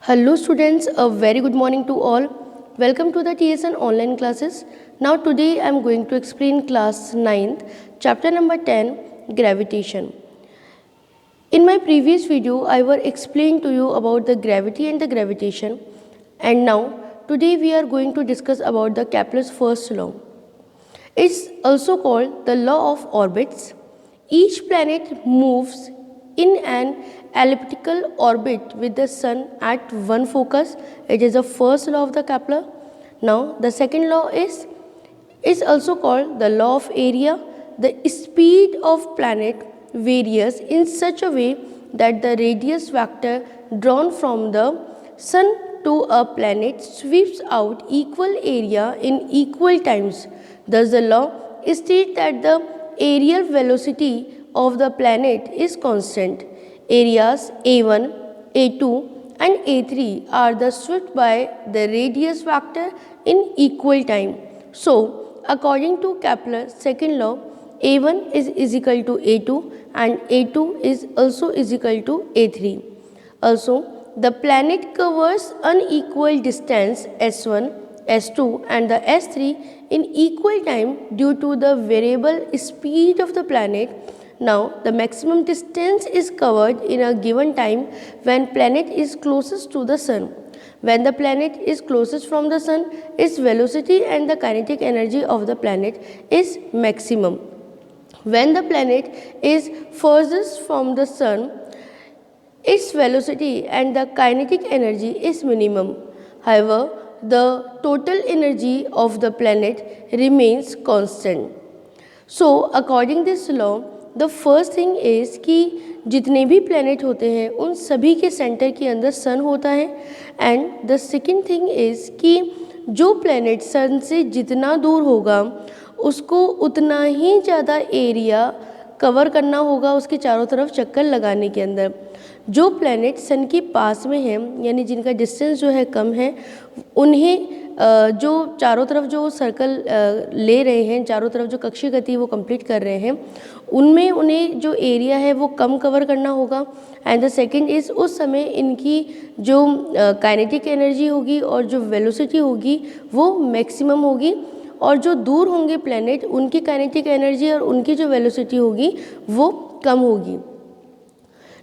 Hello students, a very good morning to all. Welcome to the TSN online classes. Now today I am going to explain class 9th, chapter number 10, gravitation. In my previous video, I were explained to you about the gravity and the gravitation, and now today we are going to discuss about the Kepler's first law. It's also called the law of orbits. Each planet moves in an elliptical orbit with the sun at one focus. It is the first law of the Kepler. Now the second law is also called the law of area. The speed of planet varies in such a way that the radius vector drawn from the sun to a planet sweeps out equal area in equal times. Thus the law states that the aerial velocity of the planet is constant. Areas A1, A2 and A3 are the swept by the radius vector in equal time. So, according to Kepler's second law, A1 is equal to A2 and A2 is also equal to A3. Also, the planet covers unequal distance S1, S2 and the S3 in equal time due to the variable speed of the planet. Now, the maximum distance is covered in a given time when planet is closest to the sun. When the planet is closest from the sun, its velocity and the kinetic energy of the planet is maximum. When the planet is furthest from the sun, its velocity and the kinetic energy is minimum. However, the total energy of the planet remains constant. So, according this law, the first thing is कि जितने भी planet होते हैं उन सभी के center के अंदर sun होता है and the second thing is कि जो planet sun से जितना दूर होगा उसको उतना ही ज़्यादा area कवर करना होगा उसके चारों तरफ चक्कर लगाने के अंदर. जो प्लैनेट सन के पास में हैं यानी जिनका डिस्टेंस जो है कम है उन्हें जो चारों तरफ जो सर्कल ले रहे हैं, चारों तरफ जो कक्षीय गति वो कंप्लीट कर रहे हैं, उनमें उन्हें जो एरिया है वो कम कवर करना होगा. एंड द सेकंड इज़ उस समय इनकी जो काइनेटिक एनर्जी होगी और जो वेलोसिटी होगी वो मैक्सिमम होगी और जो दूर होंगे प्लैनेट उनकी काइनेटिक एनर्जी और उनकी जो वेलोसिटी होगी वो कम होगी.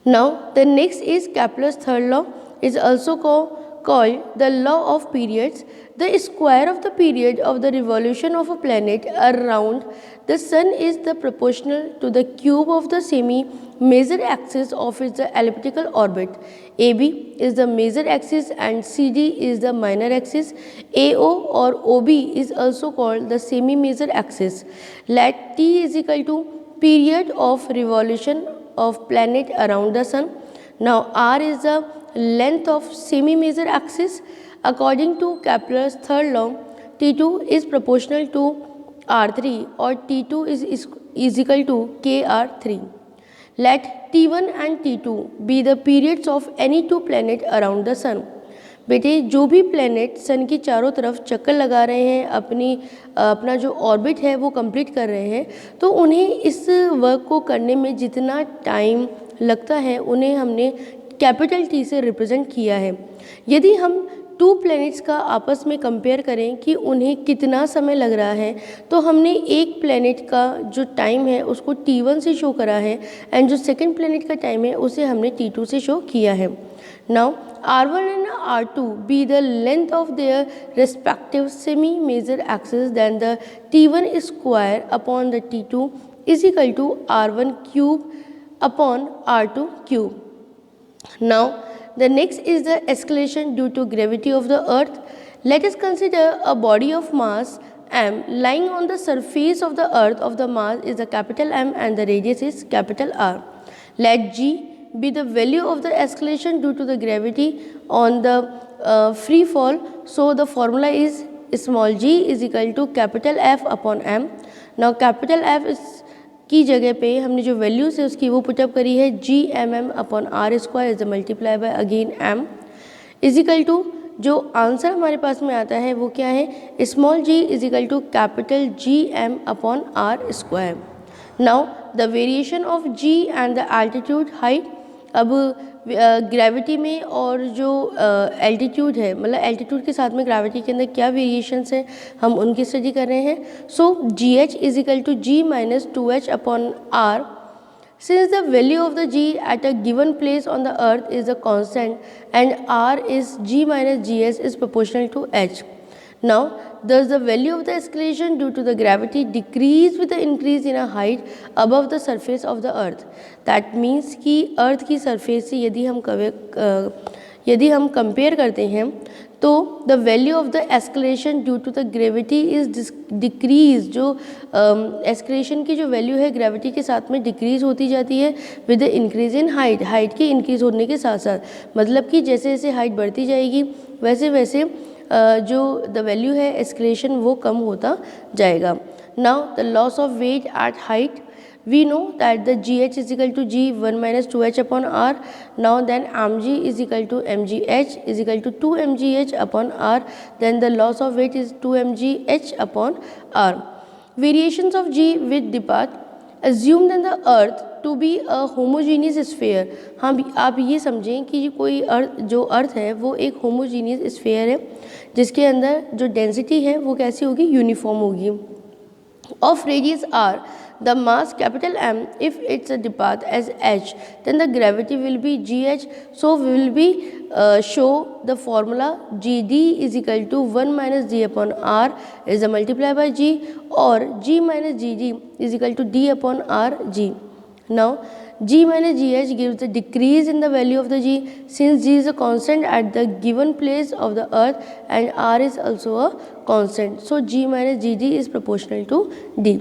Now the next is Kepler's third law is also called the law of periods. The square of the period of the revolution of a planet around the sun is the proportional to the cube of the semi-major axis of its elliptical orbit. AB is the major axis and CD is the minor axis. AO or OB is also called the semi-major axis. Let T is equal to period of revolution of planet around the sun. Now R is the length of semi-major axis. According to Kepler's third law, T2 is proportional to R3 or T2 is equal to KR3. Let T1 and T2 be the periods of any two planets around the sun. बेटे जो भी planet सन की चारों तरफ चक्कर लगा रहे हैं अपना जो ऑर्बिट है वो कंप्लीट कर रहे हैं तो उन्हें इस वर्क को करने में जितना टाइम लगता है उन्हें हमने कैपिटल टी से रिप्रेजेंट किया है. यदि हम टू प्लैनेट्स का आपस में कंपेयर करें कि उन्हें कितना समय लग रहा है तो हमने एक प्लैनेट का जो टाइम है उसको T1 से शो करा है एंड जो सेकंड प्लैनेट का टाइम है उसे हमने T2 से शो किया है. Now R1 and R2 be the length of their respective semi-major axes, then the T1 square upon the T2 is equal to R1 cube upon R2 cube. Now the next is the acceleration due to gravity of the earth. Let us consider a body of mass m lying on the surface of the earth. Of the mass is the capital M and the radius is capital R. Let G be the value of the acceleration due to the gravity on the free fall. So the formula is small g is equal to capital F upon m. Now capital F is की जगह पे हमने जो values है उसकी वो put up करी है G upon R square is multiply by again m is equal to जो आंसर हमारे पास में आता है वो क्या है small g is equal to capital Gm upon R square. Now the variation of g and the altitude height अब ग्रेविटी में और जो एल्टीट्यूड है, मतलब एल्टीट्यूड के साथ में ग्रेविटी के अंदर क्या वेरिएशंस हैं, हम उनकी स्टडी कर रहे हैं। So g h is equal to g minus 2h upon R. Since the value of the g at a given place on the earth is a constant and r is g minus gs is proportional to h. Now, thus the value of the acceleration due to the gravity decrease with the increase in a height above the surface of the earth. That means कि earth की surface से यदि हम compare करते हैं तो the value of the acceleration due to the gravity is decrease, जो acceleration की जो वैल्यू है ग्रेविटी के साथ में डिक्रीज होती जाती है with the increase in height, height की इंक्रीज होने के साथ साथ, मतलब कि जैसे जैसे हाइट बढ़ती जाएगी वैसे वैसे जो द वैल्यू है एस्केलेशन वो कम होता जाएगा. Now the loss of weight at height, we know that the gh is equal to g 1 minus 2h upon r. Now then mg is equal to mgh is equal to 2 mgh upon r. Then the loss of weight is 2 mgh upon r. Variations of g with depth. Assume then the earth to be a homogeneous sphere. हाँ, आप ये समझें कि कोई जो अर्थ है वो एक होमोजीनियस स्फीयर है जिसके अंदर जो डेंसिटी है वो कैसी होगी, यूनिफॉर्म होगी. Of radius r, the mass capital M, if it's a depth as h, then the gravity will be gh. So we will be show the formula gd is equal to 1 minus d upon r is a multiply by g, or g minus gd is equal to d upon r g. Now g minus gh gives the decrease in the value of the g, since g is a constant at the given place of the earth and r is also a constant. So g minus gd is proportional to d.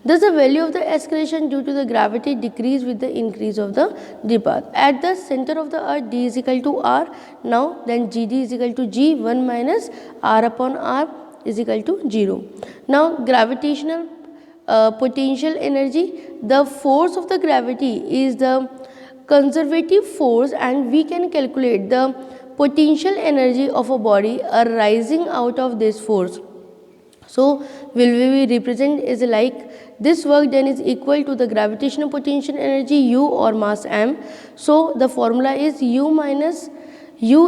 Thus the value of the acceleration due to the gravity decrease with the increase of the depth. At the center of the earth d is equal to r. Now then gd is equal to g 1 minus r upon r is equal to 0. Now gravitational potential energy, the force of the gravity is the conservative force and we can calculate the potential energy of a body arising out of this force. So will we represent is like this work done is equal to the gravitational potential energy u or mass m. So the formula is u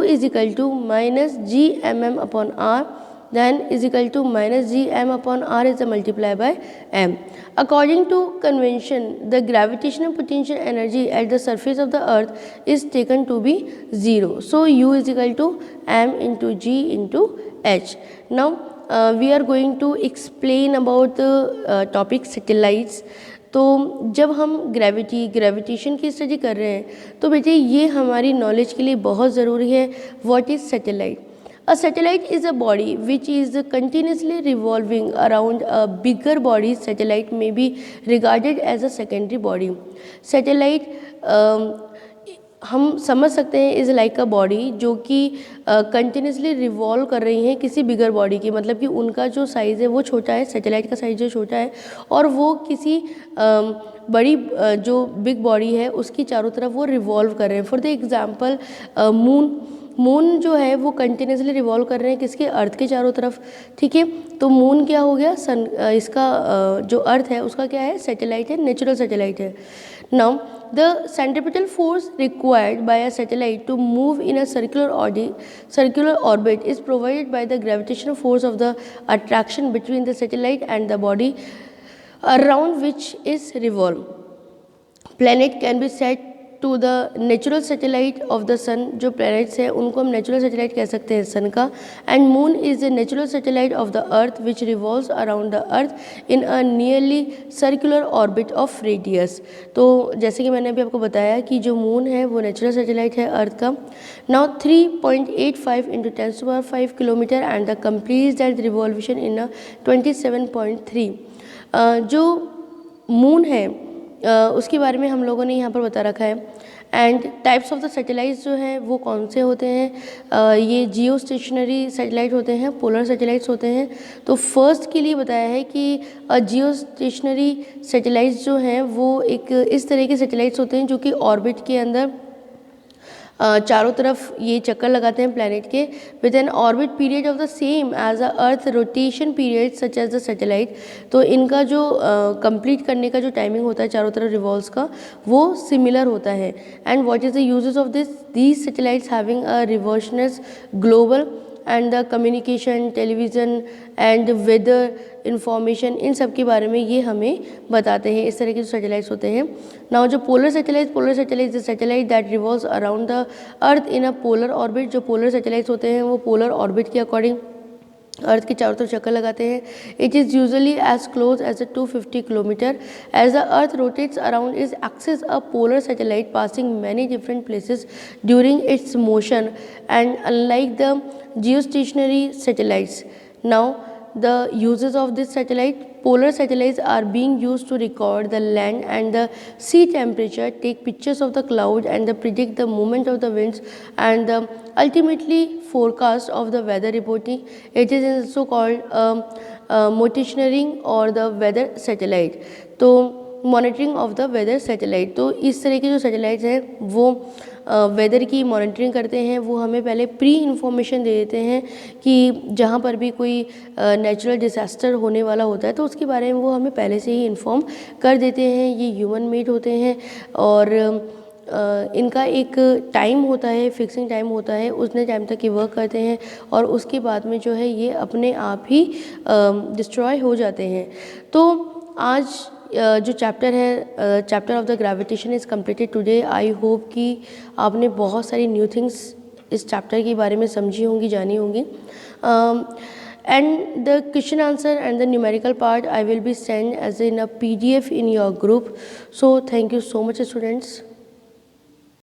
is equal to minus g mm upon r, then is equal to minus g m upon r is a multiply by m. According to convention, the gravitational potential energy at the surface of the earth is taken to be 0. So u is equal to m into g into h. Now we are going to explain about the topic satellites. तो जब हम gravitation की study कर रहे हैं तो बेटे ये हमारी नॉलेज के लिए बहुत ज़रूरी है. What is satellite? A satellite is a body which is continuously revolving around a bigger body. Satellite may be regarded as a secondary body. Satellite हम समझ सकते हैं इज़ लाइक अ बॉडी जो कि कंटिन्यूसली रिवॉल्व कर रही हैं किसी बिगर बॉडी की, मतलब कि उनका जो साइज़ है वो छोटा है, सैटेलाइट का साइज़ जो छोटा है, और वो किसी बड़ी जो बिग बॉडी है उसकी चारों तरफ वो रिवॉल्व कर रहे हैं. फॉर द एग्जांपल मून जो है वो कंटिन्यूसली रिवॉल्व कर रहे हैं किसके, अर्थ के चारों तरफ. ठीक है, तो मून क्या हो गया, सन, इसका जो अर्थ है उसका क्या है, सैटेलाइट है, नेचुरल सैटेलाइट है. Now the centripetal force required by a satellite to move in a circular orbit is provided by the gravitational force of the attraction between the satellite and the body around which is revolve. Planet can be set to the natural satellite of the sun. जो planets हैं उनको हम natural satellite कह सकते हैं सन का. And moon is the natural satellite of the earth which revolves around the earth in a nearly circular orbit of radius. तो जैसे कि मैंने अभी आपको बताया कि जो मून है वो नेचुरल सैटेलाइट है अर्थ का. Now 3.85 into 10⁵ kilometre and the complete that revolution in a 27.3. जो मून है उसके बारे में हम लोगों ने यहाँ पर बता रखा है. And types of the satellites जो हैं वो कौन से होते हैं, ये जियो स्टेशनरी सैटेलाइट होते हैं, पोलर सैटेलाइट्स होते हैं. तो फर्स्ट के लिए बताया है कि जियो स्टेशनरी सैटेलाइट्स जो हैं वो एक इस तरह के सैटेलाइट्स होते हैं जो कि ऑर्बिट के अंदर चारों तरफ ये चक्कर लगाते हैं प्लैनेट के with an orbit period of the same as a earth rotation period such as the satellite. तो इनका जो कंप्लीट करने का जो टाइमिंग होता है चारों तरफ रिवॉल्व्स का, वो सिमिलर होता है। And what is the uses of these satellites having a reverseness global and the communication, television and weather information, इन सब के बारे में ये हमें बताते हैं। इस तरह के जो सैटेलाइट्स होते हैं। नाउ जो polar satellite the satellite that revolves around the earth in a polar orbit. जो पोलर सैटेलाइट्स होते हैं वो पोलर ऑर्बिट के अकॉर्डिंग अर्थ के चारों तरफ चक्कर लगाते हैं। It is usually as close as 250 kilometre. As the earth rotates around is axis a polar satellite passing many different places during its motion and unlike the geostationary satellites. Now the uses of this satellite: polar satellites are being used to record the land and the sea temperature, take pictures of the cloud and predict the movement of the winds, and ultimately forecast of the weather reporting. It is also called monitioning or the weather satellite. तो monitoring of the weather satellite, तो इस तरह के जो satellites हैं वो weather की monitoring करते हैं। वो हमें पहले प्री इन्फॉर्मेशन दे देते हैं कि जहाँ पर भी कोई नेचुरल डिज़ास्टर होने वाला होता है तो उसके बारे में वो हमें पहले से ही इन्फॉर्म कर देते हैं। ये ह्यूमन मेड होते हैं और इनका एक टाइम होता है, फिक्सिंग टाइम होता है, उतने टाइम तक ये वर्क करते हैं और उसके बाद में जो है ये अपने आप ही डिस्ट्रॉय हो जाते हैं। तो आज जो चैप्टर है, chapter of the gravitation is completed today. I hope कि आपने बहुत सारी न्यू थिंग्स इस चैप्टर के बारे में समझी होंगी, जानी होंगी। And the question answer and the numerical part I will be send as in a PDF in your group. So thank you so much, students.